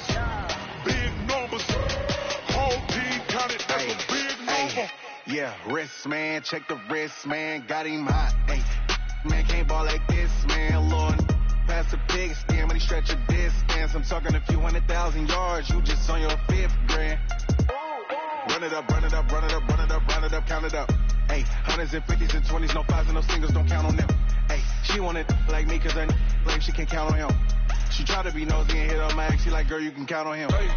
numbers. Big numbers. Whole team counted, that's a big number. Yeah, wrist, man. Check the wrist, man. Got him hot. Hey, man, can't ball like this, man. Lord, pass the pig skin when he stretch a distance. I'm talking a few 100,000 yards. You just on your 5th grand. Run it up, run it up, run it up, run it up, run it up, count it up. Hey, hundreds and 50s and 20s, no 5s and no singles, don't count on them. Hey, she wanted like me cause her like she can't count on him. She tried to be nosy and hit up my ex. She like, girl, you can count on him. Hey,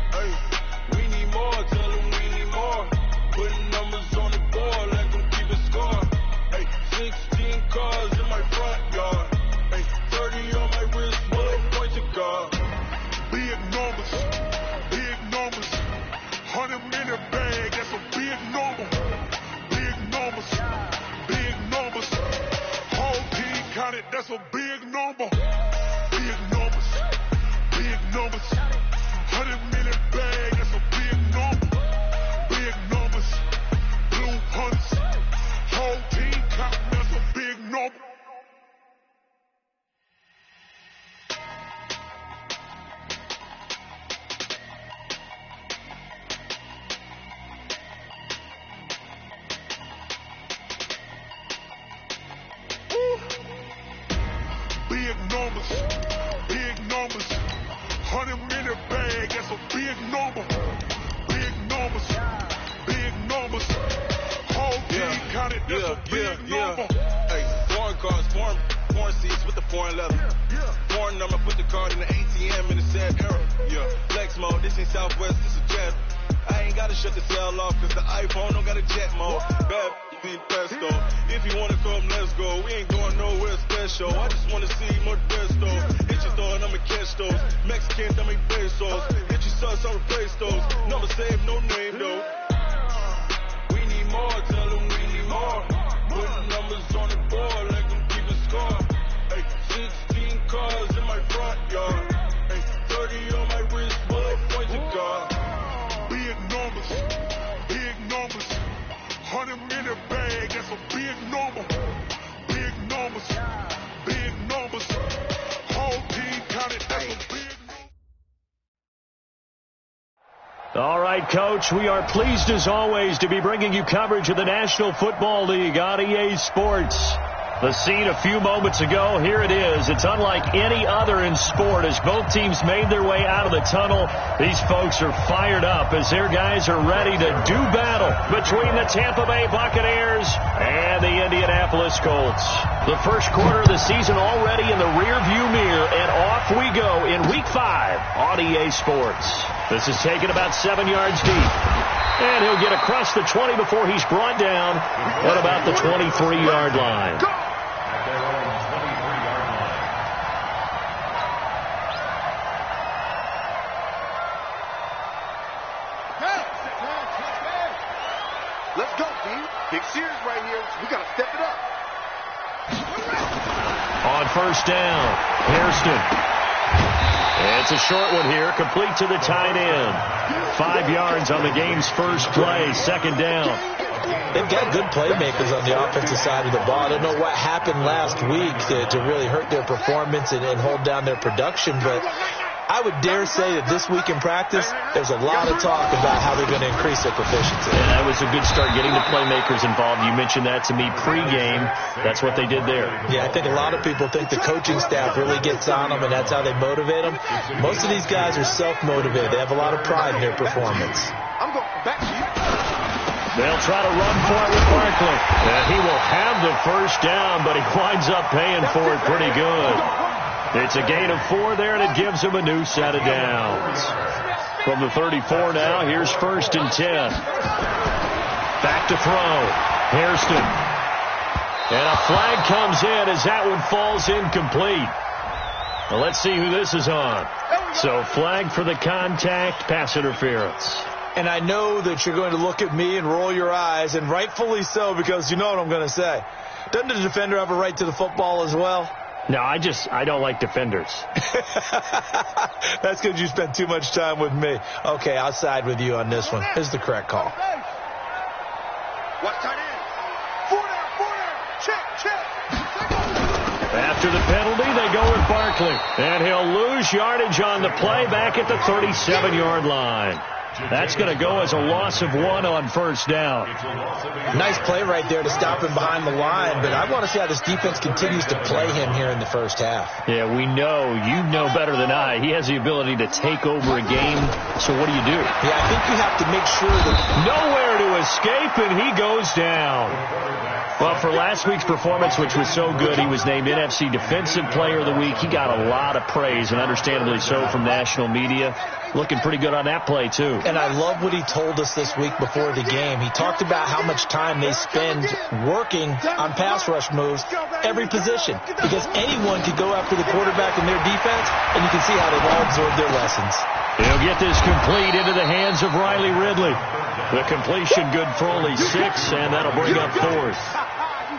we need more, tell them we need more. Putting numbers on the board, let them keep it score. Hey, 16 cars in my front yard. Hey, 30 on my wrist, bullet point to God. Big numbers, big numbers. 100-minute bag, that's a big number. Big numbers, big numbers. Whole team counted, that's a big number. Big numbers, big numbers. 100-minute bag, that's a big number. Big numbers, blue hunts. Whole team counting, that's a big number. Big numbers, big numbers. 100-minute bag, that's a big number. Big numbers, big numbers. Whole team counted, that's a big number. Hey, foreign cars, foreign seats with the foreign leather. Foreign number, put the card in the ATM in the sad era. Yeah, flex mode, this ain't Southwest, this is Jet. I ain't gotta shut the cell off, cause the iPhone don't got a jet mode. Bad be pesto. If you wanna come, let's go. We ain't going nowhere special. I just wanna see more desto. Hit your thought, I'ma catch those. Mexicans, I make pesos. Hit your sus, I'll replace those. Number saved, no name though. We need more, tell them we need more. Put numbers on the board, let them keep it score. Hey, 16 cars in my front yard. Hey, 30 on my wrist, bullet point to God. Big numbers, big numbers. 100-minute bag, that's a big number. Big numbers, big numbers. Whole team counted, that's a big number. All right, Coach, we are pleased as always to be bringing you coverage of the National Football League on EA Sports. The scene a few moments ago, here it is. It's unlike any other in sport as both teams made their way out of the tunnel. These folks are fired up as their guys are ready to do battle between the Tampa Bay Buccaneers and the Indianapolis Colts. The first quarter of the season already in the rearview mirror, and off we go in Week 5 on EA Sports. This is taken about 7 yards deep. And he'll get across the 20 before he's brought down at about the 23-yard line. Let's go, team. Big series right here. We got to step it up. On first down, Hairston. It's a short one here, complete to the tight end. 5 yards on the game's first play, second down. They've got good playmakers on the offensive side of the ball. I don't know what happened last week to really hurt their performance and hold down their production, but I would dare say that this week in practice, there's a lot of talk about how they're going to increase their proficiency. And that was a good start, getting the playmakers involved. You mentioned that to me pregame. That's what they did there. Yeah, I think a lot of people think the coaching staff really gets on them, and that's how they motivate them. Most of these guys are self-motivated. They have a lot of pride in their performance. I'm going back to you. They'll try to run for it with Barkley. And he will have the first down, but he winds up paying for it pretty good. It's a gain of 4 there, and it gives him a new set of downs. From the 34 now, here's first and 10. Back to throw. Hairston. And a flag comes in as that one falls incomplete. Well, let's see who this is on. So flag for the contact, pass interference. And I know that you're going to look at me and roll your eyes, and rightfully so, because you know what I'm going to say. Doesn't the defender have a right to the football as well? No, I don't like defenders. That's because you spent too much time with me. Okay, I'll side with you on this one. Here's the correct call. Watch tight end. 4 down. Check. After the penalty, they go with Barkley. And he'll lose yardage on the play back at the 37-yard line. That's going to go as a loss of 1 on first down. Nice play right there to stop him behind the line, but I want to see how this defense continues to play him here in the first half. Yeah, we know. You know better than I. He has the ability to take over a game, so what do? Yeah, I think you have to make sure that... Nowhere to escape, and he goes down. Well, for last week's performance, which was so good, he was named NFC Defensive Player of the Week. He got a lot of praise, and understandably so, from national media. Looking pretty good on that play, too. And I love what he told us this week before the game. He talked about how much time they spend working on pass rush moves, every position, because anyone could go after the quarterback in their defense, and you can see how they've all absorbed their lessons. He'll get this complete into the hands of Riley Ridley. The completion good for only 6, and that'll bring up 4th.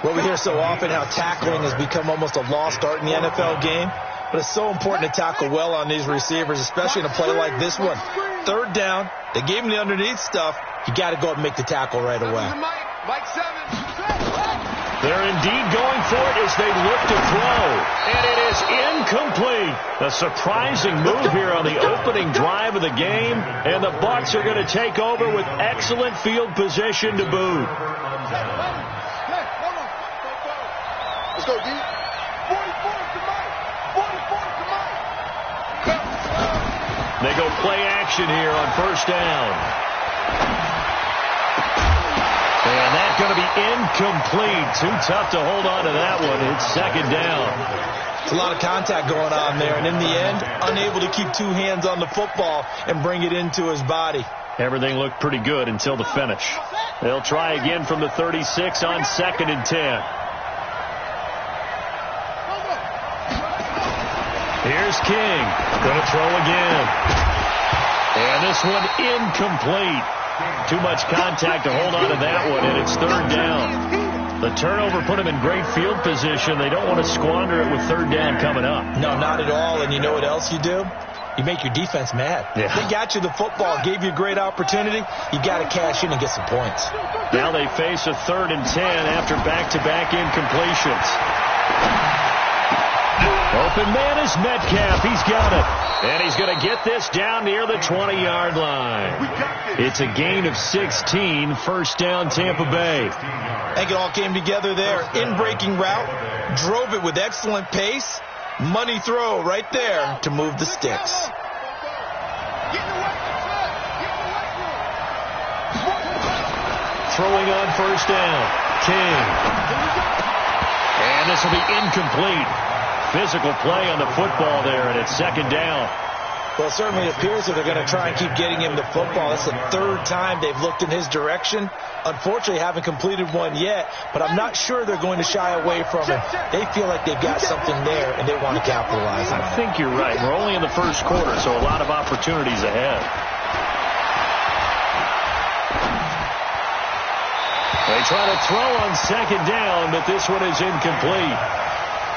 Well, we hear so often how tackling has become almost a lost art in the NFL game. But it's so important to tackle well on these receivers, especially in a play like this one. 3rd down, they gave him the underneath stuff. You got to go up and make the tackle right away. They're indeed going for it as they look to throw. And it is incomplete. A surprising move here on the opening drive of the game. And the Bucs are going to take over with excellent field position to boot. Let's go, D. 44 to Mike. 44 to Mike. They go play action here on first down. And that's going to be incomplete. Too tough to hold on to that one. It's 2nd down. It's a lot of contact going on there. And in the end, unable to keep 2 hands on the football and bring it into his body. Everything looked pretty good until the finish. They'll try again from the 36 on 2nd and 10. Here's King. Going to throw again. And this one incomplete. Too much contact to hold on to that one, and it's 3rd down. The turnover put him in great field position. They don't want to squander it with 3rd down coming up. No, not at all. And you know what else you do? You make your defense mad. Yeah. They got you the football, gave you a great opportunity. You got to cash in and get some points. Now they face a 3rd and 10 after back-to-back incompletions. Open man is Metcalf. He's got it. And he's going to get this down near the 20-yard line. It's a gain of 16. 1st down, Tampa Bay. I think it all came together there. In-breaking route. Drove it with excellent pace. Money throw right there to move the sticks. Throwing on first down. King. And this will be incomplete. Physical play on the football there, and it's 2nd down. Well, it certainly appears that they're going to try and keep getting him the football. That's the 3rd time they've looked in his direction. Unfortunately, haven't completed one yet, but I'm not sure they're going to shy away from it. They feel like they've got something there, and they want to capitalize on it. I think you're right. We're only in the 1st quarter, so a lot of opportunities ahead. They try to throw on 2nd down, but this one is incomplete.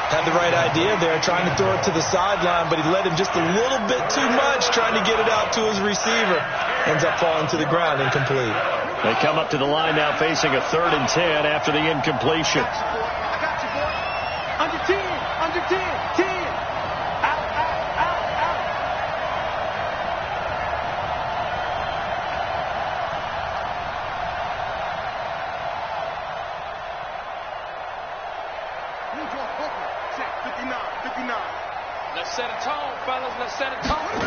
Had the right idea there, trying to throw it to the sideline, but he led him just a little bit too much, trying to get it out to his receiver. Ends up falling to the ground, incomplete. They come up to the line now facing a 3rd and 10 after the incompletion. I got you, boy. Under 10, under 10, 10. Out, out, out, out. Check, 59, 59. Let's set a tone, fellas. Let's set a tone.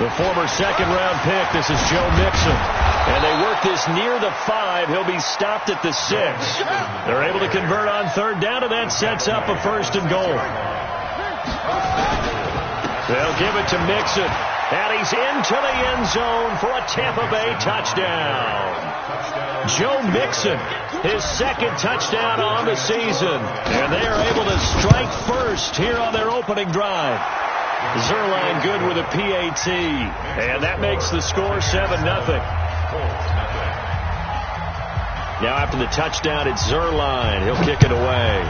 The former 2nd-round pick, this is Joe Mixon. And they work this near the 5. He'll be stopped at the 6. They're able to convert on 3rd down, and that sets up a 1st and goal. They'll give it to Mixon. And he's into the end zone for a Tampa Bay touchdown. Joe Mixon, his 2nd touchdown on the season. And they are able to strike first here on their opening drive. Zerline good with a PAT. And that makes the score 7-0. Now after the touchdown, it's Zerline. He'll kick it away.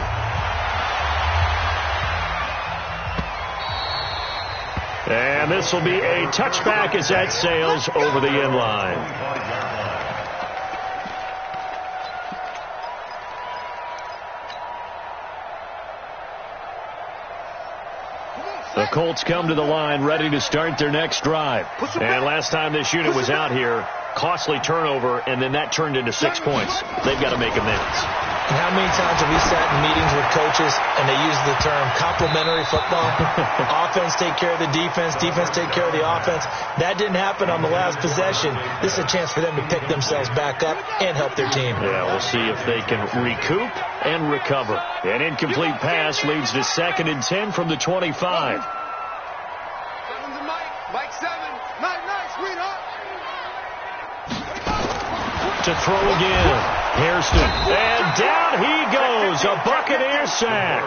And this will be a touchback as that sails over the end line. Colts come to the line, ready to start their next drive. And last time this unit was out here, costly turnover, and then that turned into 6 points. They've got to make amends. And how many times have we sat in meetings with coaches and they use the term complementary football? Offense take care of the defense, defense take care of the offense. That didn't happen on the last possession. This is a chance for them to pick themselves back up and help their team. Yeah, we'll see if they can recoup and recover. An incomplete pass leads to 2nd and 10 from the 25. Seven's a Mike. Mike 7. Nice, sweetheart. To throw again. Hairston. And down he goes. A Buccaneer sack.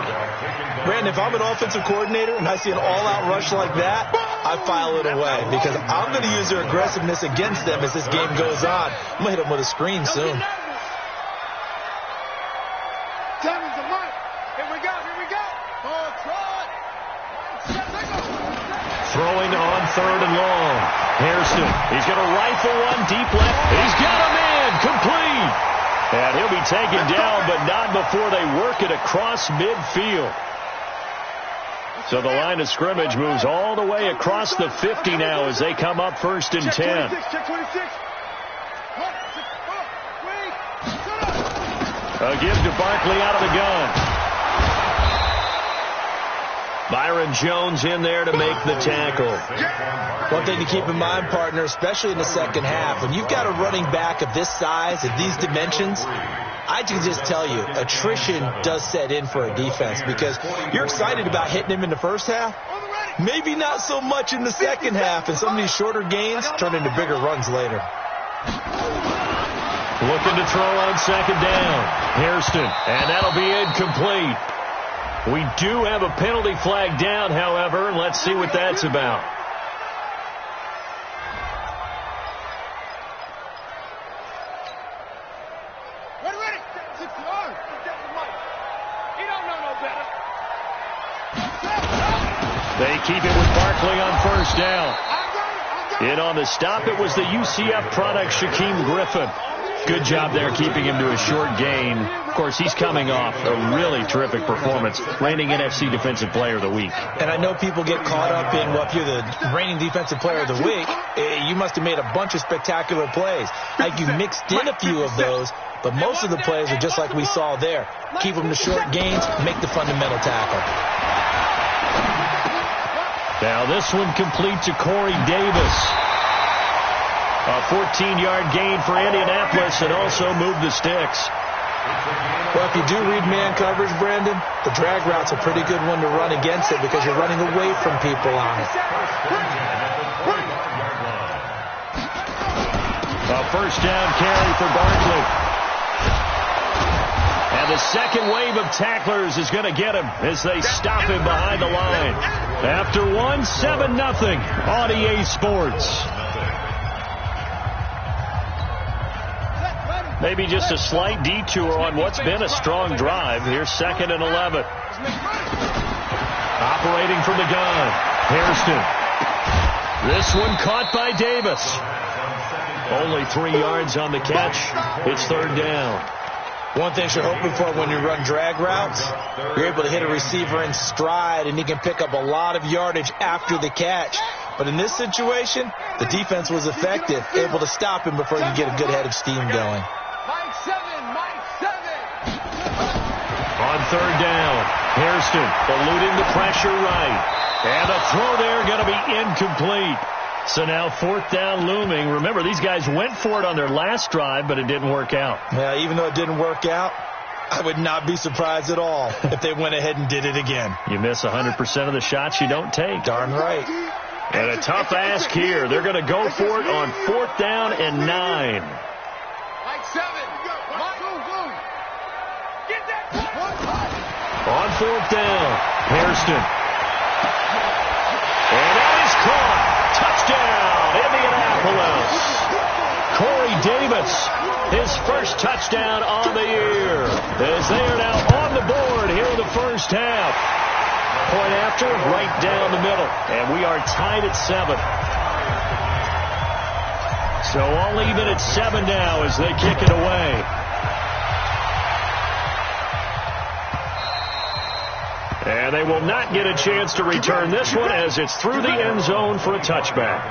Brandon, if I'm an offensive coordinator and I see an all-out rush like that, I file it away because I'm going to use their aggressiveness against them as this game goes on. I'm going to hit them with a screen soon. Seven's a Mike. Here we go. Oh, try. Throwing on 3rd and long. Hairston. He's going to rifle one deep left. He's got a man. Complete. And he'll be taken down, but not before they work it across midfield. So the line of scrimmage moves all the way across the 50 now as they come up 1st and 10. A give to Barkley out of the gun. Byron Jones in there to make the tackle. One thing to keep in mind, partner, especially in the second half, when you've got a running back of this size, of these dimensions, I can just tell you, attrition does set in for a defense because you're excited about hitting him in the first half. Maybe not so much in the second half, and some of these shorter gains turn into bigger runs later. Looking to throw on 2nd down. Hairston, and that'll be incomplete. We do have a penalty flag down, however, and let's see what that's about. Ready. 60 yards. You don't know no better. They keep it with Barkley on 1st down. In on the stop, it was the UCF product, Shaquem Griffin. Good job there keeping him to a short gain. Of course, he's coming off a really terrific performance, reigning NFC Defensive Player of the Week. And I know people get caught up in, well, if you're the reigning Defensive Player of the Week, you must have made a bunch of spectacular plays. Like you mixed in a few of those, but most of the plays are just like we saw there. Keep them to short gains, make the fundamental tackle. Now this one complete to Corey Davis. A 14-yard gain for Indianapolis and also move the sticks. Well, if you do read man coverage, Brandon, the drag route's a pretty good one to run against it because you're running away from people on it. A 1st down carry for Barkley. And the second wave of tacklers is going to get him as they stop him behind the line. After one, 7-0 on EA Sports. Maybe just a slight detour on what's been a strong drive. Here's 2nd and 11. Operating from the gun. Hairston. This one caught by Davis. Only 3 yards on the catch. It's 3rd down. One thing you're hoping for when you run drag routes, you're able to hit a receiver in stride and he can pick up a lot of yardage after the catch. But in this situation, the defense was effective, able to stop him before you get a good head of steam going. Mike 7. On 3rd down, Hairston eluding the pressure right. And a throw there going to be incomplete. So now 4th down looming. Remember, these guys went for it on their last drive, but it didn't work out. Yeah, even though it didn't work out, I would not be surprised at all if they went ahead and did it again. You miss 100% of the shots you don't take. Darn right. And a tough ask here. They're going to go for it on 4th down and 9. Mike 7. Get that. On 4th down, Hairston. And that is caught. Touchdown, Indianapolis. Corey Davis, his first touchdown on the year. As they are now on the board here in the first half. Point after, right down the middle. And we are tied at 7. So all even at 7 now as they kick it away. And they will not get a chance to return this one as it's through the end zone for a touchback.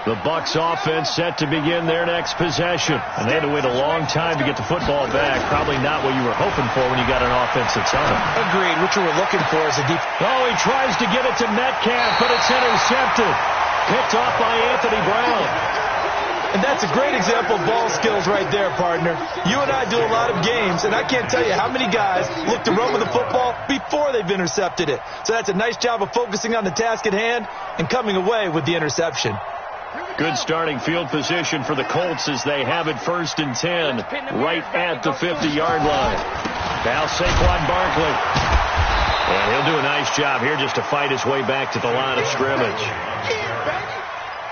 The Bucs offense set to begin their next possession. And they had to wait a long time to get the football back. Probably not what you were hoping for when you got an offense that's on it. Agreed. What you were looking for is a deep... Oh, he tries to get it to Metcalf, but it's intercepted. Picked off by Anthony Brown. And that's a great example of ball skills right there, partner. You and I do a lot of games, and I can't tell you how many guys look to run with the football before they've intercepted it. So that's a nice job of focusing on the task at hand and coming away with the interception. Good starting field position for the Colts as they have it 1st and 10 right at the 50-yard line. Now Saquon Barkley. And he'll do a nice job here just to fight his way back to the line of scrimmage.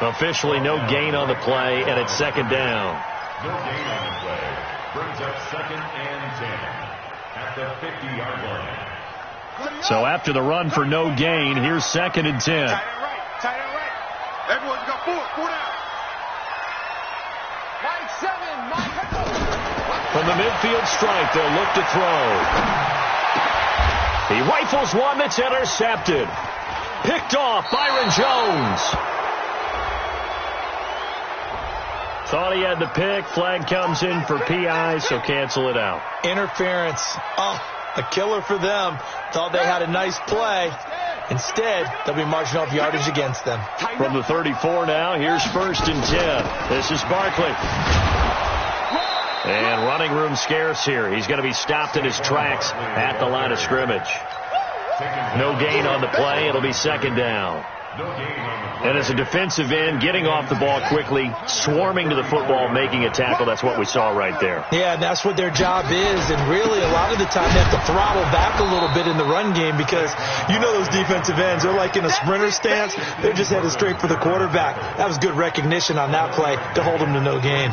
Officially no gain on the play, and it's 2nd down. No gain on the play. Brings up 2nd and 10 at the 50-yard line. So after the run for no gain, here's 2nd and 10. Tight end right. Everyone's got 4 down. Mike 7, Mike. From the midfield stripe, they'll look to throw. He rifles one that's intercepted. Picked off, Byron Jones. Thought he had the pick. Flag comes in for PI, so cancel it out. Interference. Oh, a killer for them. Thought they had a nice play. Instead, they'll be marching off yardage against them. From the 34 now, here's 1st and 10. This is Barkley. And running room scarce here. He's going to be stopped in his tracks at the line of scrimmage. No gain on the play. It'll be 2nd down. And as a defensive end, getting off the ball quickly, swarming to the football, making a tackle, that's what we saw right there. Yeah, and that's what their job is. And really, a lot of the time, they have to throttle back a little bit in the run game because you know those defensive ends, they're like in a sprinter stance. They're just headed straight for the quarterback. That was good recognition on that play to hold them to no gain.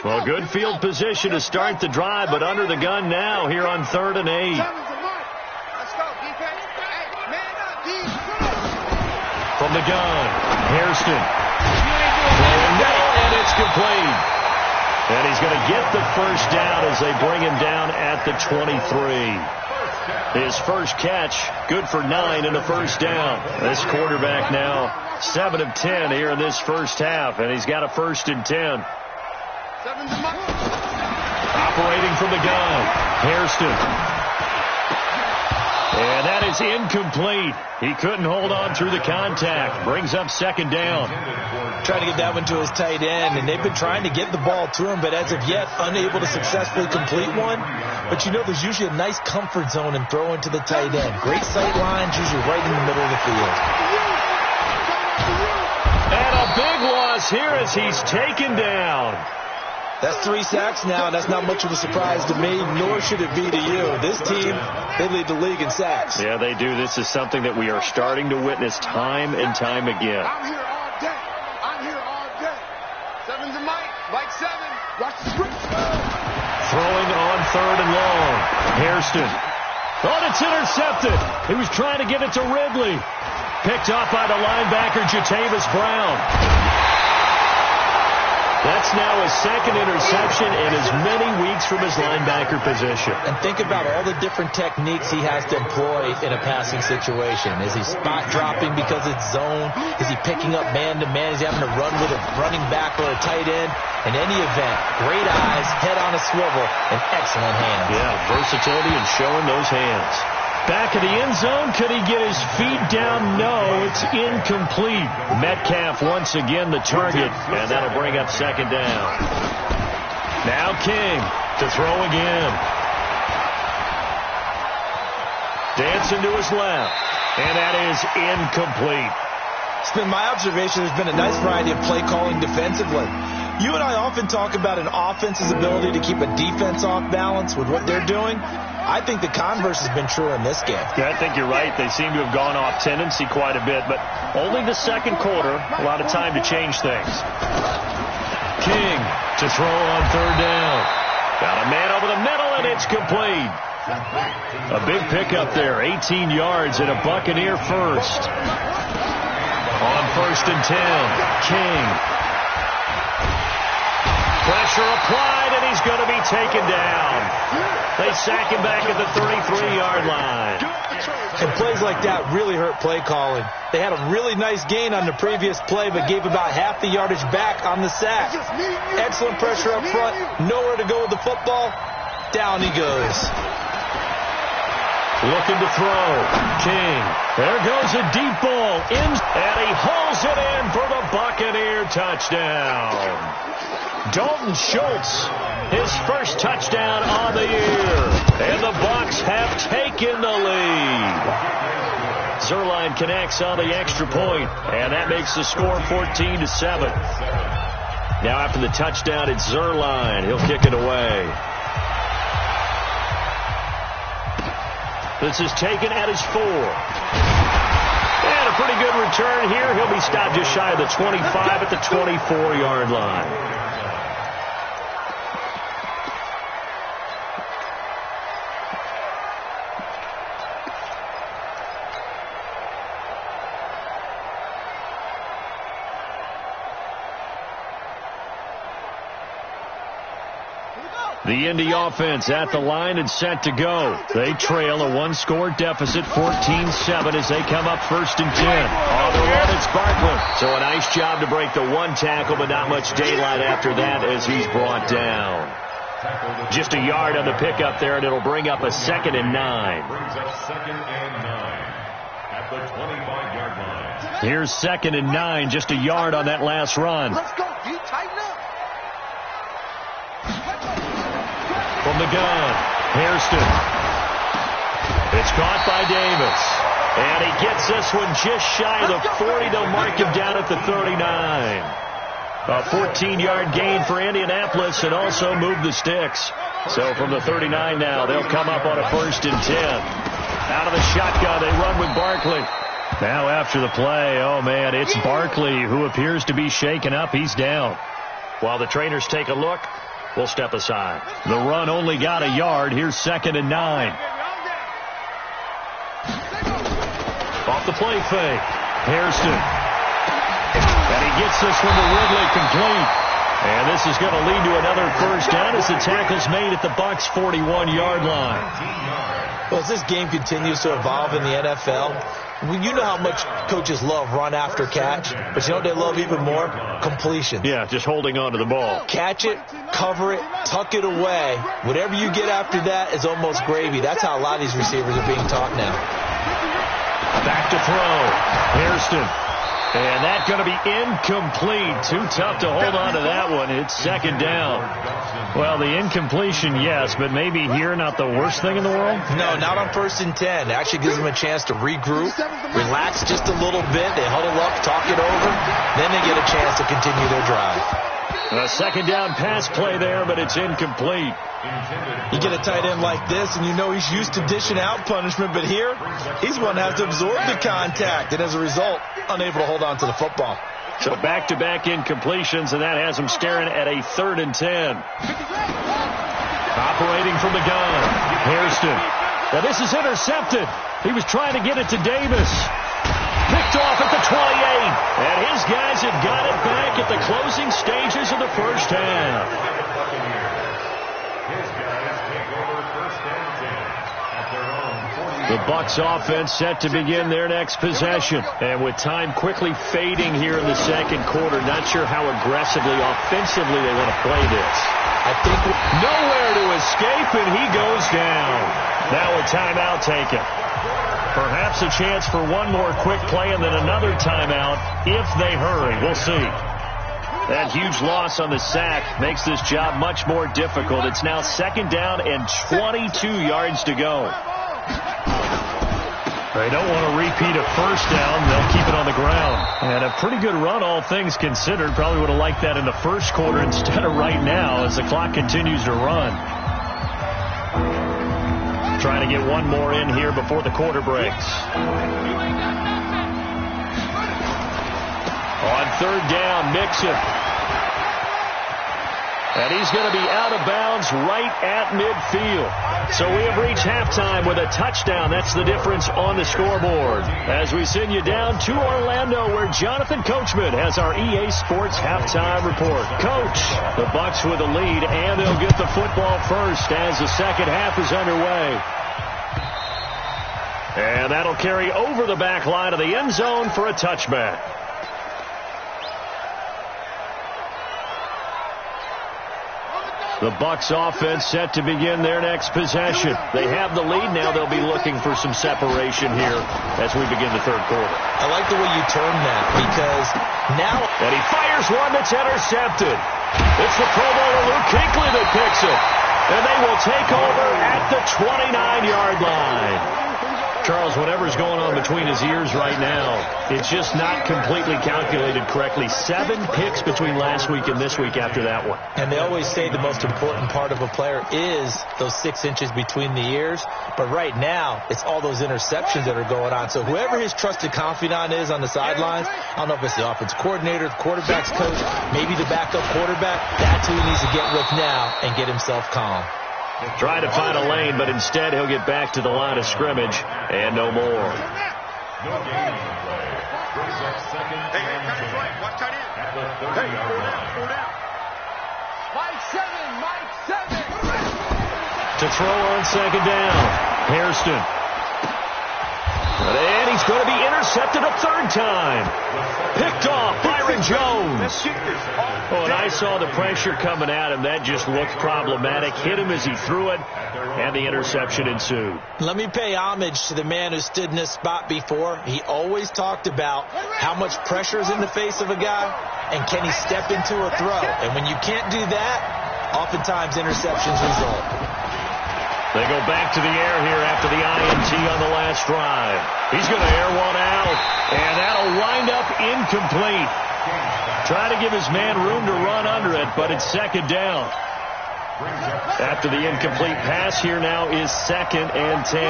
Well, good field position to start the drive, but under the gun now here on 3rd and 8. From the gun, Hairston. And it's complete. And he's going to get the 1st down as they bring him down at the 23. His first catch, good for 9 and a 1st down. This quarterback now 7 of 10 here in this first half, and he's got a 1st and 10. Operating from the gun, Hairston. And that is incomplete. He couldn't hold on through the contact. Brings up 2nd down. Trying to get that one to his tight end, and they've been trying to get the ball to him, but as of yet, unable to successfully complete one. But you know, there's usually a nice comfort zone in throwing to the tight end. Great sight lines, usually right in the middle of the field. And a big loss here as he's taken down. That's 3 sacks now, and that's not much of a surprise to me, nor should it be to you. This team, they lead the league in sacks. Yeah, they do. This is something that we are starting to witness time and time again. I'm here all day. 7's a Mike 7. Watch the script. Throwing on 3rd and long. Hairston. Oh, it's intercepted. He was trying to get it to Ridley. Picked off by the linebacker, Jatavis Brown. That's now his 2nd interception in as many weeks from his linebacker position. And think about all the different techniques he has to employ in a passing situation. Is he spot dropping because it's zone? Is he picking up man-to-man? Is he having to run with a running back or a tight end? In any event, great eyes, head on a swivel, and excellent hands. Yeah, versatility and showing those hands. Back of the end zone, could he get his feet down? No, it's incomplete. Metcalf once again the target, and that'll bring up 2nd down. Now King to throw again. Dancing to his left, and that is incomplete. It's been my observation there's been a nice variety of play calling defensively. You and I often talk about an offense's ability to keep a defense off balance with what they're doing. I think the converse has been true in this game. Yeah, I think you're right. They seem to have gone off tendency quite a bit, but only the 2nd quarter, a lot of time to change things. King to throw on 3rd down. Got a man over the middle, and it's complete. A big pickup there, 18 yards and a Buccaneer first. On 1st and 10, King. Pressure applied, and he's going to be taken down. They sack him back at the 33-yard line. And plays like that really hurt play calling. They had a really nice gain on the previous play, but gave about half the yardage back on the sack. Excellent pressure up front. Nowhere to go with the football. Down he goes. Looking to throw. King. There goes a deep ball. And he hauls it in for the Buccaneer touchdown. Dalton Schultz, his first touchdown on the year. And the Bucs have taken the lead. Zerline connects on the extra point, and that makes the score 14-7. Now after the touchdown, it's Zerline. He'll kick it away. This is taken at his 4. And a pretty good return here. He'll be stopped just shy of the 25 at the 24-yard line. The Indy offense at the line and set to go. They trail a one-score deficit, 14-7, as they come up 1st and 10. On the run, it's Barkley. So a nice job to break the one tackle, but not much daylight after that as he's brought down. Just a yard on the pickup there, and it'll bring up a 2nd and 9. Brings up 2nd and 9 at the 25-yard line. Here's 2nd and 9, just a yard on that last run. Let's go. You tighten up. From the gun, Hairston. It's caught by Davis. And he gets this one just shy of the 40. They'll mark him down at the 39. A 14-yard gain for Indianapolis and also move the sticks. So from the 39 now, they'll come up on a 1st and 10. Out of the shotgun, they run with Barkley. Now after the play, oh man, it's Barkley who appears to be shaken up. He's down. While the trainers take a look, we'll step aside. The run only got a yard. Here's 2nd and 9. Off the play fake. Hairston. And he gets this one to Ridley complete. And this is going to lead to another 1st down as the tackle's made at the Bucs' 41-yard line. Well, as this game continues to evolve in the NFL, you know how much coaches love run after catch, but you know what they love even more? Completion. Yeah, just holding on to the ball. Catch it, cover it, tuck it away. Whatever you get after that is almost gravy. That's how a lot of these receivers are being taught now. Back to throw. Hairston. And that's going to be incomplete. Too tough to hold on to that one. It's 2nd down. Well, the incompletion, yes, but maybe here not the worst thing in the world? No, not on 1st and 10. It actually gives them a chance to regroup, relax just a little bit. They huddle up, talk it over. Then they get a chance to continue their drive. A 2nd down pass play there, but it's incomplete. You get a tight end like this, and you know he's used to dishing out punishment, but here, he's going to have to absorb the contact, and as a result, unable to hold on to the football. So back-to-back incompletions, and that has him staring at a 3rd and 10. Operating from the gun, Hairston. Now this is intercepted. He was trying to get it to Davis. Picked off at the 28. And his guys have got it back at the closing stages of the 1st half. The Bucs offense set to begin their next possession. And with time quickly fading here in the 2nd quarter, not sure how aggressively, offensively they want to play this. I think nowhere to escape, and he goes down. Now a timeout taken. Perhaps a chance for one more quick play and then another timeout if they hurry. We'll see. That huge loss on the sack makes this job much more difficult. It's now 2nd down and 22 yards to go. They don't want to repeat a 1st down. They'll keep it on the ground. And a pretty good run, all things considered. Probably would have liked that in the 1st quarter instead of right now as the clock continues to run. Trying to get one more in here before the quarter breaks. On 3rd down, Mixon. And he's going to be out of bounds right at midfield. So we have reached halftime with a touchdown. That's the difference on the scoreboard. As we send you down to Orlando, where Jonathan Coachman has our EA Sports halftime report. Coach, the Bucs with a lead, and they'll get the football first as the second half is underway. And that'll carry over the back line of the end zone for a touchback. The Bucs offense set to begin their next possession. They have the lead now. They'll be looking for some separation here as we begin the third quarter. I like the way you term that, because now... And he fires one that's intercepted. It's the Pro Bowler Luke Kuechly that picks it. And they will take over at the 29-yard line. Charles, whatever's going on between his ears right now, it's just not completely calculated correctly. 7 picks between last week and this week after that one. And they always say the most important part of a player is those 6 inches between the ears. But right now, it's all those interceptions that are going on. So whoever his trusted confidant is on the sidelines, I don't know if it's the offense coordinator, the quarterback's coach, maybe the backup quarterback, that's who he needs to get with now and get himself calm. Trying to find a lane, but instead he'll get back to the line of scrimmage and no more. No gain on the play. Brings up second and 10 at the 30-yard line. Mike 7. To throw on second down. Hairston. And he's going to be intercepted a third time. Picked off Byron Jones. Oh, and I saw the pressure coming at him. That just looked problematic. Hit him as he threw it, and the interception ensued. Let me pay homage to the man who stood in this spot before. He always talked about how much pressure is in the face of a guy, and can he step into a throw. And when you can't do that, oftentimes interceptions result. They go back to the air here after the INT on the last drive. He's going to air one out, and that'll wind up incomplete. Try to give his man room to run under it, but it's second down. After the incomplete pass, here now is second and 10.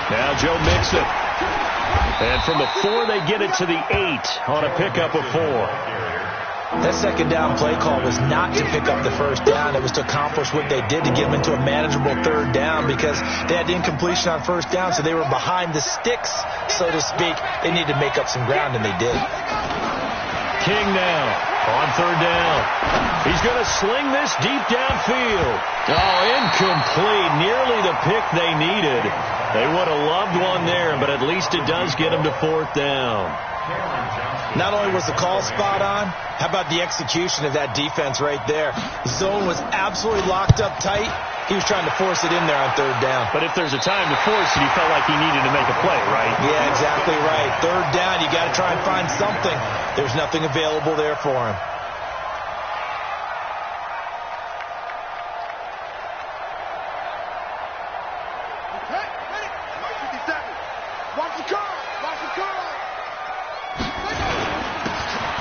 Now Joe Mixon. And from the 4, they get it to the 8 on a pickup of 4. That second down play call was not to pick up the first down. It was to accomplish what they did to get them into a manageable third down, because they had incompletion on first down, so they were behind the sticks, so to speak. They needed to make up some ground, and they did. King now on third down. He's going to sling this deep downfield. Oh, incomplete. Nearly the pick they needed. They would have loved one there, but at least it does get them to fourth down. Not only was the call spot on, how about the execution of that defense right there? The zone was absolutely locked up tight. He was trying to force it in there on third down. But if there's a time to force it, he felt like he needed to make a play, right? Yeah, exactly right. Third down, you got to try and find something. There's nothing available there for him.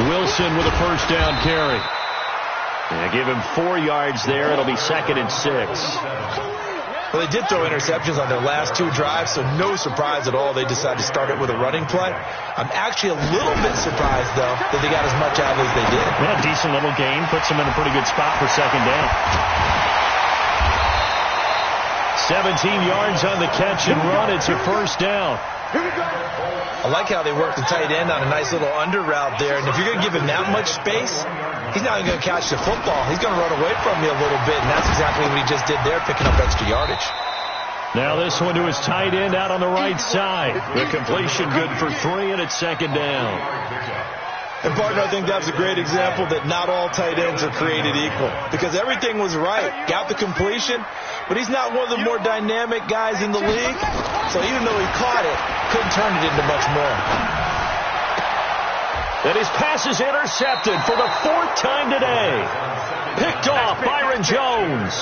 Wilson with a first down carry. And give him 4 yards there. It'll be second and 6. Well, they did throw interceptions on their last 2 drives, so no surprise at all they decided to start it with a running play. I'm actually a little bit surprised, though, that they got as much out of it as they did. Yeah, decent little gain. Puts them in a pretty good spot for second down. 17 yards on the catch and run. It's a first down. I like how they worked the tight end on a nice little under route there. And if you're going to give him that much space, he's not even going to catch the football. He's going to run away from you a little bit, and that's exactly what he just did there, picking up extra yardage. Now this one to his tight end out on the right side. The completion good for 3, and it's second down. And, partner, I think that's a great example that not all tight ends are created equal, because everything was right. Got the completion, but he's not one of the more dynamic guys in the league. So even though he caught it, couldn't turn it into much more. And his pass is intercepted for the 4th time today. Picked off Byron Jones.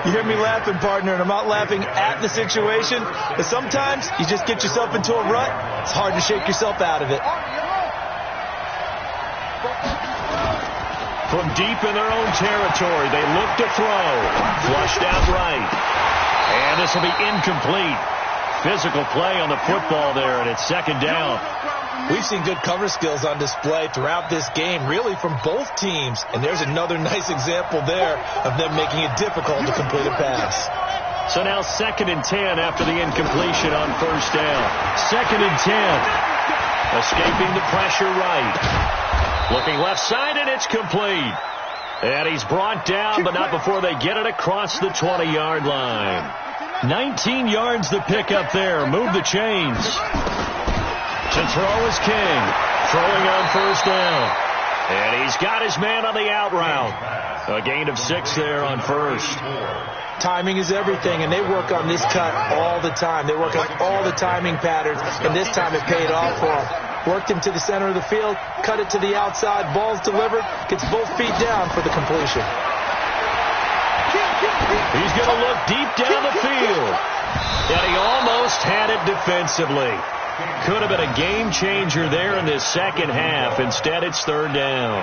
You hear me laughing, partner, and I'm not laughing at the situation, but sometimes you just get yourself into a rut. It's hard to shake yourself out of it. From deep in their own territory, they look to throw. Flushed out right. And this will be incomplete. Physical play on the football there, and it's second down. We've seen good cover skills on display throughout this game, really from both teams. And there's another nice example there of them making it difficult to complete a pass. So now 2nd and 10 after the incompletion on first down. 2nd and 10. Escaping the pressure right. Looking left side, and it's complete. And he's brought down, but not before they get it across the 20-yard line. 19 yards the pick up there. Move the chains. To throw is King. Throwing on first down. And he's got his man on the out route. A gain of 6 there on first. Timing is everything, and they work on this cut all the time. They work on all the timing patterns, and this time it paid off for them. Worked him to the center of the field, cut it to the outside, ball's delivered, gets both feet down for the completion. He's going to look deep down the field. And he almost had it defensively. Could have been a game changer there in this second half. Instead, it's 3rd down.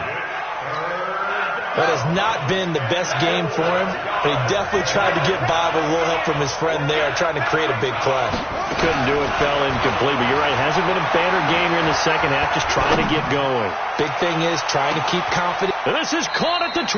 That has not been the best game for him, but he definitely tried to get by with a little help from his friend there, trying to create a big play. Couldn't do it, fell incomplete, but you're right, it hasn't been a banner game here in the second half, just trying to get going. Big thing is trying to keep confident. And this is caught at the 20.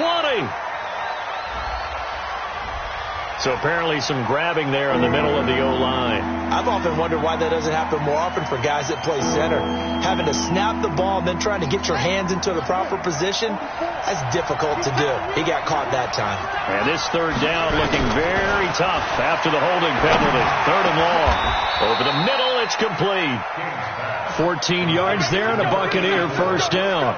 So apparently some grabbing there in the middle of the O-line. I've often wondered why that doesn't happen more often for guys that play center. Having to snap the ball and then trying to get your hands into the proper position, that's difficult to do. He got caught that time. And this 3rd down looking very tough after the holding penalty. 3rd and long. Over the middle, it's complete. 14 yards there and a Buccaneer first down.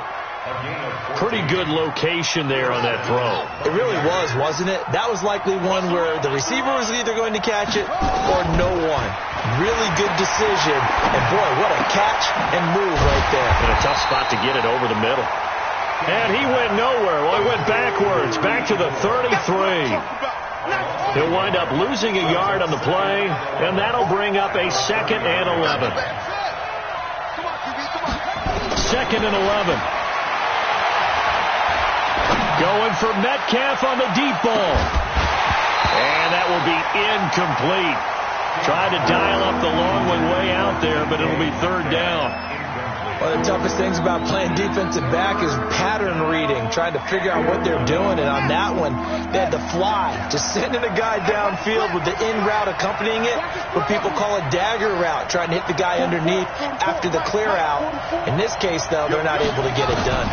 Pretty good location there on that throw. It really was, wasn't it? That was likely one where the receiver was either going to catch it or no one. Really good decision. And boy, what a catch and move right there. And a tough spot to get it over the middle. And he went nowhere. Well, he went backwards, back to the 33. He'll wind up losing a yard on the play, and that'll bring up a 2nd and 11. 2nd and 11. Going for Metcalf on the deep ball. And that will be incomplete. Tried to dial up the long one way out there, but it'll be 3rd down. One of the toughest things about playing defensive back is pattern reading, trying to figure out what they're doing. And on that one, they had to fly, just sending a guy downfield with the in route accompanying it, what people call a dagger route, trying to hit the guy underneath after the clear out. In this case, though, they're not able to get it done.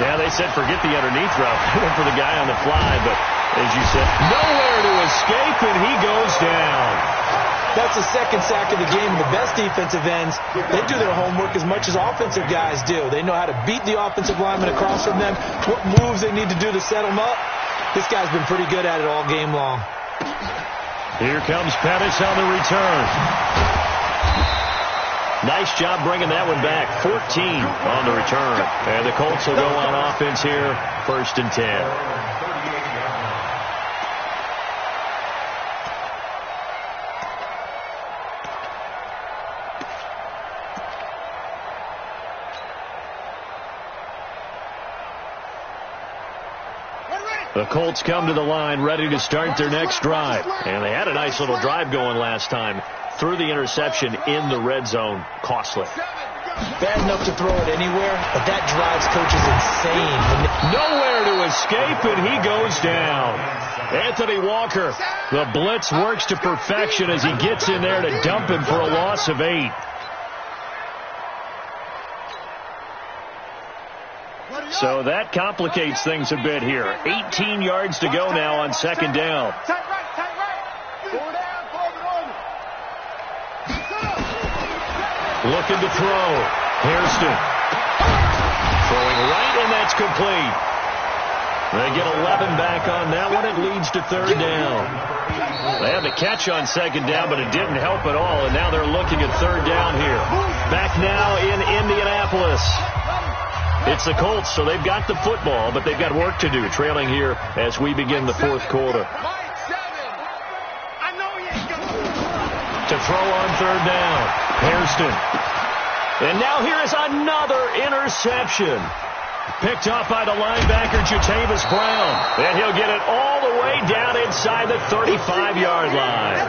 Yeah, they said forget the underneath route. They went for the guy on the fly, but as you said, nowhere to escape, and he goes down. That's the 2nd sack of the game. The best defensive ends, they do their homework as much as offensive guys do. They know how to beat the offensive lineman across from them, what moves they need to do to set them up. This guy's been pretty good at it all game long. Here comes Pettis on the return. Nice job bringing that one back. 14 on the return. And the Colts will go on offense here, 1st and 10. The Colts come to the line ready to start their next drive. And they had a nice little drive going last time. Threw the interception in the red zone. Costly. Bad enough to throw it anywhere, but that drives coaches insane. Nowhere to escape, and he goes down. Anthony Walker, the blitz works to perfection as he gets in there to dump him for a loss of 8. So that complicates things a bit here. 18 yards to go now on 2nd down. Looking to throw. Hairston. Throwing right, and that's complete. They get 11 back on that one. It leads to 3rd down. They had the catch on 2nd down, but it didn't help at all, and now they're looking at 3rd down here. Back now in Indianapolis. It's the Colts, so they've got the football, but they've got work to do, trailing here as we begin the 4th quarter. To throw on 3rd down. Hairston. And now here is another interception. Picked up by the linebacker, Jatavis Brown. And he'll get it all the way down inside the 35-yard line.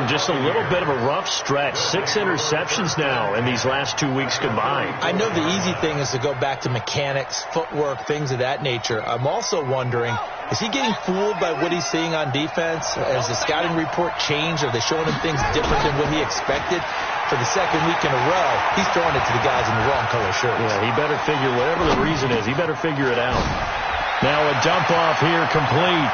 Just a little bit of a rough stretch. 6 interceptions now in these last 2 weeks combined. I know the easy thing is to go back to mechanics, footwork, things of that nature. I'm also wondering, is he getting fooled by what he's seeing on defense? Has the scouting report changed? Are they showing him things different than what he expected? For the second week in a row, he's throwing it to the guys in the wrong color shirts. Yeah, he better figure, whatever the reason is, he better figure it out. Now a dump off here, complete.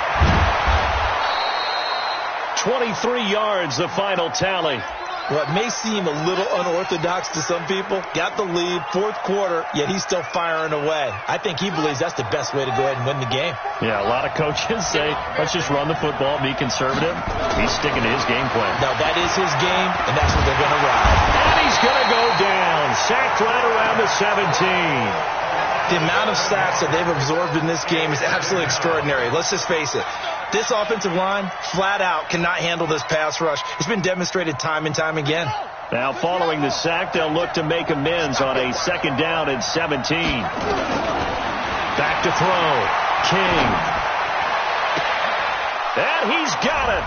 23 yards, the final tally. What may seem a little unorthodox to some people, got the lead, fourth quarter, yet he's still firing away. I think he believes that's the best way to go ahead and win the game. Yeah, a lot of coaches say, let's just run the football, be conservative. He's sticking to his game plan. No, that is his game, and that's what they're going to ride. And he's going to go down, sacked right around the 17. The amount of sacks that they've absorbed in this game is absolutely extraordinary. Let's just face it. This offensive line, flat out, cannot handle this pass rush. It's been demonstrated time and time again. Now, following the sack, they'll look to make amends on a 2nd down and 17. Back to throw. King. And he's got it.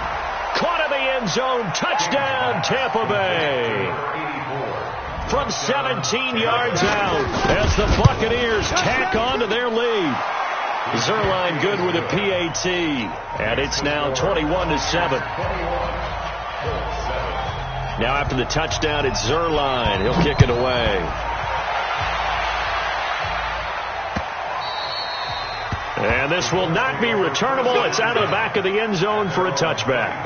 Caught in the end zone. Touchdown, Tampa Bay. From 17 yards out as the Buccaneers tack on to their lead. Zerline good with a PAT, and it's now 21-7. Now after the touchdown, it's Zerline. He'll kick it away. And this will not be returnable. It's out of the back of the end zone for a touchback.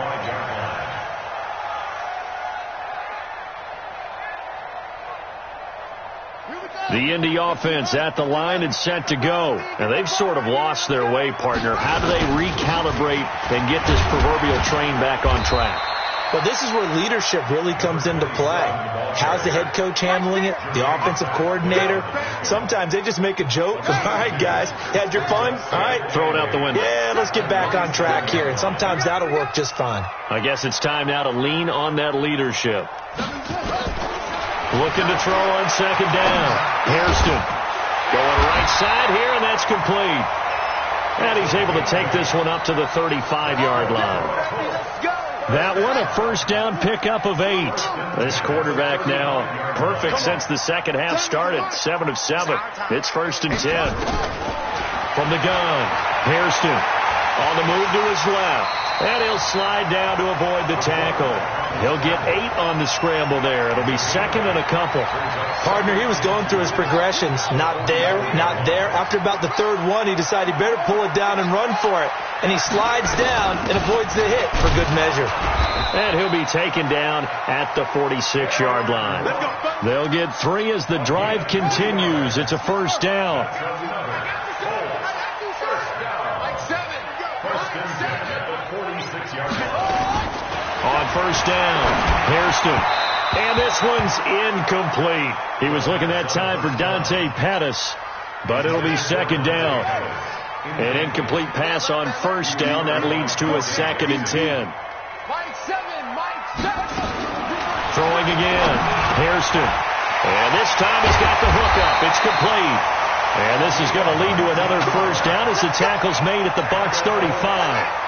The Indy offense at the line and set to go. And they've sort of lost their way, partner. How do they recalibrate and get this proverbial train back on track? Well, this is where leadership really comes into play. How's the head coach handling it? The offensive coordinator? Sometimes they just make a joke. All right, guys, had your fun? All right. Throw it out the window. Yeah, let's get back on track here. And sometimes that'll work just fine. I guess it's time now to lean on that leadership. Looking to throw on 2nd down. Hairston going right side here, and that's complete. And he's able to take this one up to the 35-yard line. That one, a 1st down pickup of 8. This quarterback now perfect since the second half started. 7 of 7. It's 1st and 10. From the gun, Hairston on the move to his left. And he'll slide down to avoid the tackle. He'll get 8 on the scramble there. It'll be 2nd and a couple. Partner, he was going through his progressions. Not there, not there. After about the 3rd one, he decided he better pull it down and run for it. And he slides down and avoids the hit for good measure. And he'll be taken down at the 46-yard line. They'll get 3 as the drive continues. It's a 1st down. On 1st down, Hairston. And this one's incomplete. He was looking that time for Dante Pettis, but it'll be 2nd down. An incomplete pass on 1st down. That leads to a 2nd and 10. Throwing again, Hairston. And this time he's got the hook up. It's complete. And this is going to lead to another 1st down as the tackle's made at the Bucs 35.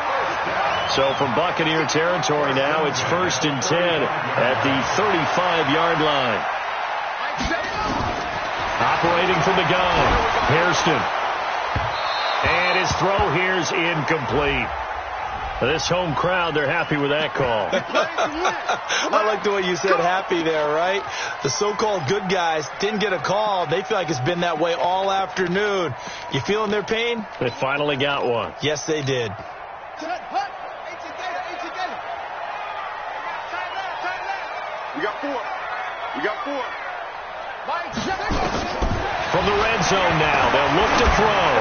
So from Buccaneer territory now, it's 1st and 10 at the 35-yard line. Operating from the gun, Hairston. And his throw here's incomplete. This home crowd, they're happy with that call. I like the way you said happy there, right? The so-called good guys didn't get a call. They feel like it's been that way all afternoon. You feeling their pain? They finally got one. Yes, they did. We got 4. We got 4. From the red zone now, they'll look to throw.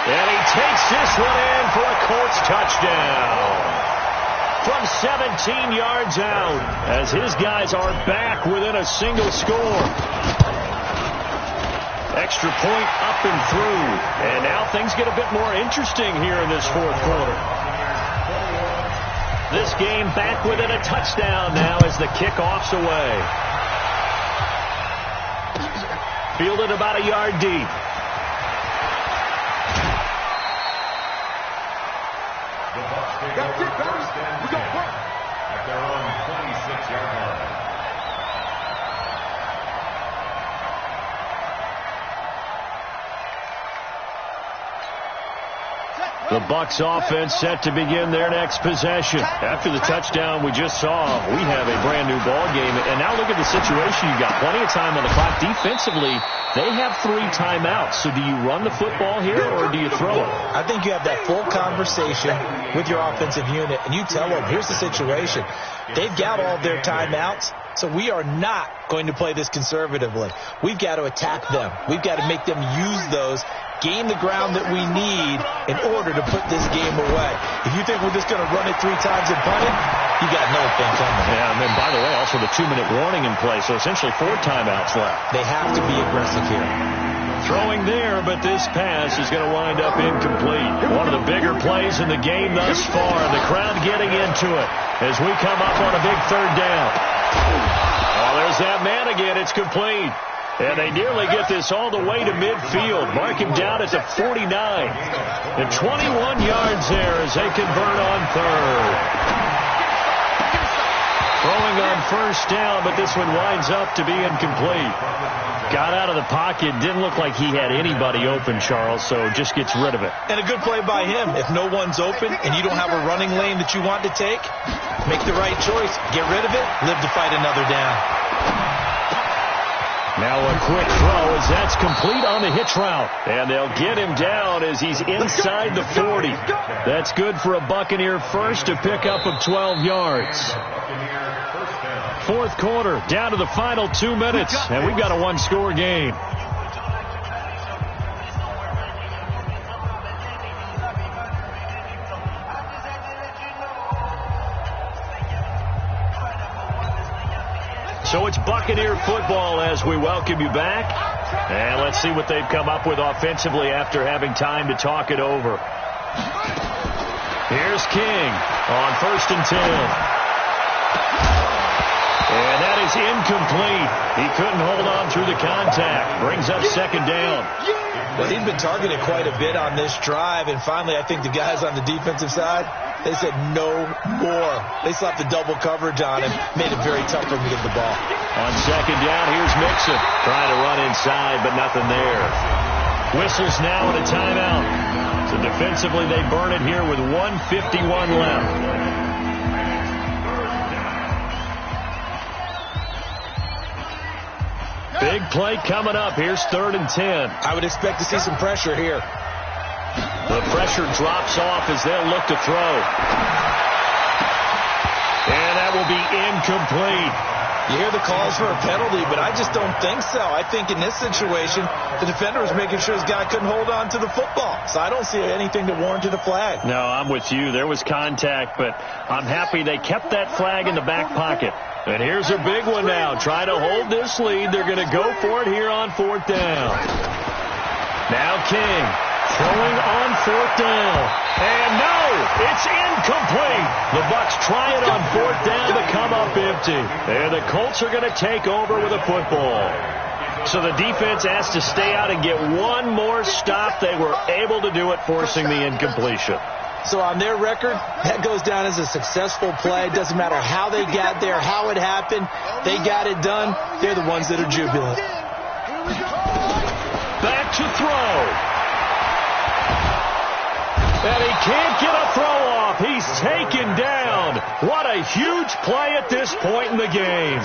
And he takes this one in for a Colts touchdown. From 17 yards out, as his guys are back within a single score. Extra point up and through. And now things get a bit more interesting here in this 4th quarter. This game back within a touchdown now as the kickoff's away. Fielded about a yard deep. at their own 26-yard line. The Bucs offense set to begin their next possession. After the touchdown we just saw, we have a brand new ball game. And now look at the situation. You got plenty of time on the clock. Defensively, they have 3 timeouts. So do you run the football here or do you throw it? I think you have that full conversation with your offensive unit, and you tell them, here's the situation. They've got all of their timeouts, so we are not going to play this conservatively. We've got to attack them. We've got to make them use those, gain the ground that we need in order to put this game away. If you think we're just going to run it 3 times and punt it, you got no thing coming. Yeah, and then, by the way, also the 2-minute warning in play, so essentially 4 timeouts left. They have to be aggressive here. Throwing there, but this pass is going to wind up incomplete. One of the bigger plays in the game thus far. The crowd getting into it as we come up on a big 3rd down. Oh, there's that man again. It's complete. And they nearly get this all the way to midfield. Mark him down at the 49. And 21 yards there as they convert on 3rd. Throwing on 1st down, but this one winds up to be incomplete. Got out of the pocket. Didn't look like he had anybody open, Charles, so just gets rid of it. And a good play by him. If no one's open and you don't have a running lane that you want to take, make the right choice. Get rid of it. Live to fight another down. Now a quick throw as that's complete on the hitch route. And they'll get him down as he's inside the 40. That's good for a Buccaneer first, to pick up of 12 yards. 4th quarter, down to the final 2 minutes, and we've got a 1-score game. So it's Buccaneer football as we welcome you back. And let's see what they've come up with offensively after having time to talk it over. Here's King on 1st and 10. And that is incomplete. He couldn't hold on through the contact. Brings up 2nd down. Well, he'd been targeted quite a bit on this drive, and finally I think the guys on the defensive side, they said no more. They slapped the double coverage on him, made it very tough for him to get the ball. On 2nd down, here's Mixon trying to run inside, but nothing there. Whistles now and a timeout. So defensively they burn it here with 1:51 left. Big play coming up. Here's 3rd and 10. I would expect to see some pressure here. The pressure drops off as they'll look to throw. And that will be incomplete. You hear the calls for a penalty, but I just don't think so. I think in this situation, the defender was making sure his guy couldn't hold on to the football. So I don't see anything to warrant the flag. No, I'm with you. There was contact, but I'm happy they kept that flag in the back pocket. And here's a big one now. Try to hold this lead. They're going to go for it here on 4th down. Now King throwing on 4th down. And no, it's incomplete. The Bucs try it on 4th down to come up empty. And the Colts are going to take over with a football. So the defense has to stay out and get one more stop. They were able to do it, forcing the incompletion. So on their record, that goes down as a successful play. It doesn't matter how they got there, how it happened. They got it done. They're the ones that are jubilant. Back to throw. And he can't get a throw off. He's taken down. What a huge play at this point in the game.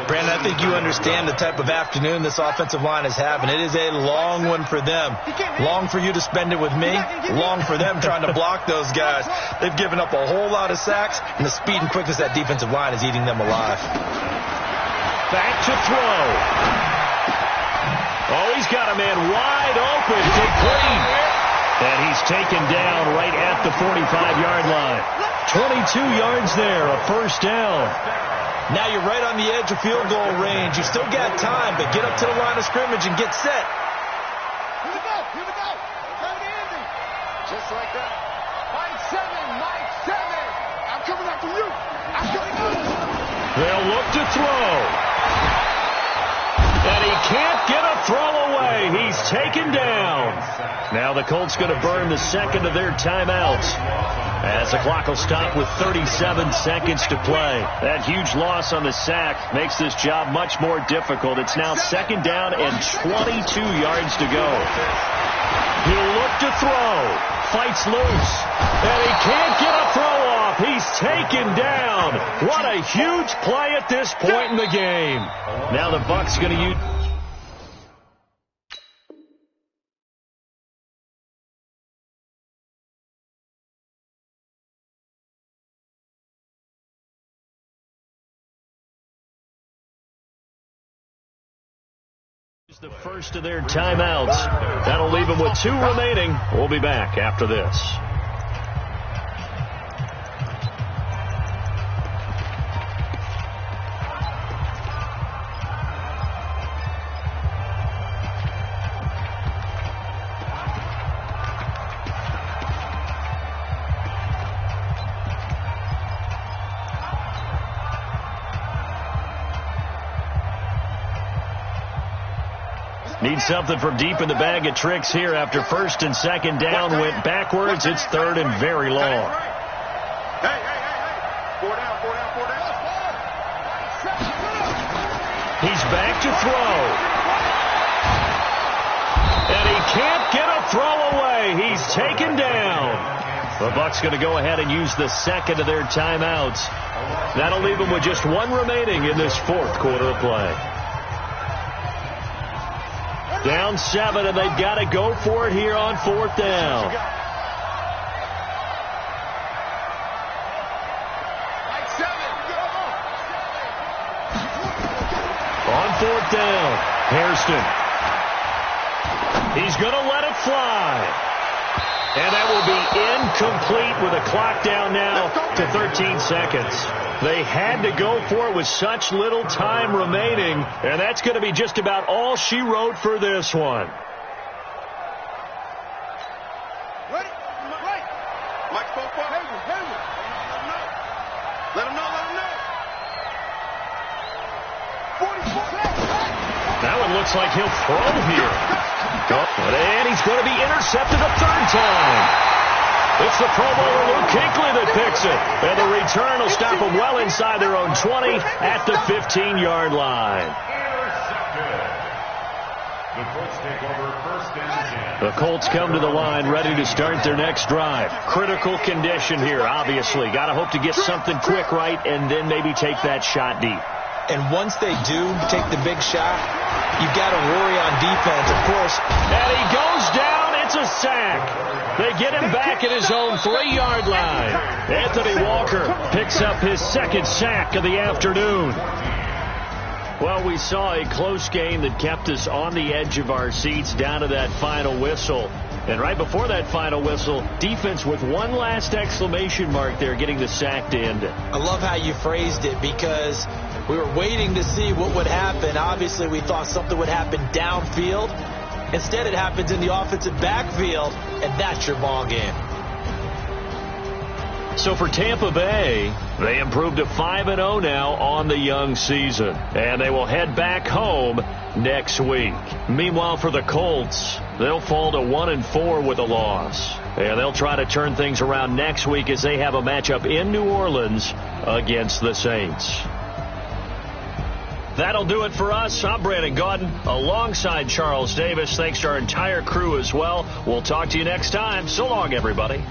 Brandon, I think you understand the type of afternoon this offensive line is having. It is a long one for them. Long for you to spend it with me. Long for them trying to block those guys. They've given up a whole lot of sacks, and the speed and quickness of that defensive line is eating them alive. Back to throw. Oh, he's got a man wide open. Complete. And he's taken down right at the 45-yard line. 22 yards there, a 1st down. Now you're right on the edge of field goal range. You still got time, but get up to the line of scrimmage and get set. Here we go. Turn it easy. Just like that. Mike 7. I'm coming after you. I'm coming after you. They'll look to throw. And he can't get a throw away. He's taken down. Now the Colts going to burn the 2nd of their timeouts. As the clock will stop with 37 seconds to play. That huge loss on the sack makes this job much more difficult. It's now 2nd down and 22 yards to go. He'll look to throw. Fights loose. And he can't get a throw off. He's taken down. What a huge play at this point in the game. Now the Bucs going to use... the first of their timeouts. That'll leave them with 2 remaining. We'll be back after this. Need something from deep in the bag of tricks here after 1st and 2nd down went backwards. It's 3rd and very long. Hey. 4 down. He's back to throw. And he can't get a throw away. He's taken down. The Bucs going to go ahead and use the 2nd of their timeouts. That'll leave them with just 1 remaining in this 4th quarter of play. Down 7, and they've got to go for it here on 4th down. On 4th down, Hairston. He's going to let it fly. And that will be incomplete with a clock down now to 13 seconds. They had to go for it with such little time remaining, and that's going to be just about all she wrote for this one. Ready? Microphone for Hayward. Let him know. 44. That one looks like he'll throw here. And he's going to be intercepted a 3rd time. It's the Pro Bowler Luke Kuechly that picks it. And the return will stop them well inside their own 20 at the 15-yard line. The Colts come to the line ready to start their next drive. Critical condition here, obviously. Got to hope to get something quick right and then maybe take that shot deep. And once they do take the big shot, you've got to worry on defense, of course. And he goes down. It's a sack. They get him back at his own 3-yard line. Anthony Walker picks up his 2nd sack of the afternoon. Well, we saw a close game that kept us on the edge of our seats down to that final whistle. And right before that final whistle, defense with one last exclamation mark there, getting the sack to end it. I love how you phrased it, because we were waiting to see what would happen. Obviously, we thought something would happen downfield. Instead, it happens in the offensive backfield, and that's your ball game. So for Tampa Bay, they improved to 5-0 now on the young season. And they will head back home next week. Meanwhile, for the Colts, they'll fall to 1-4 with a loss. And they'll try to turn things around next week as they have a matchup in New Orleans against the Saints. That'll do it for us. I'm Brandon Gaudin alongside Charles Davis. Thanks to our entire crew as well. We'll talk to you next time. So long, everybody.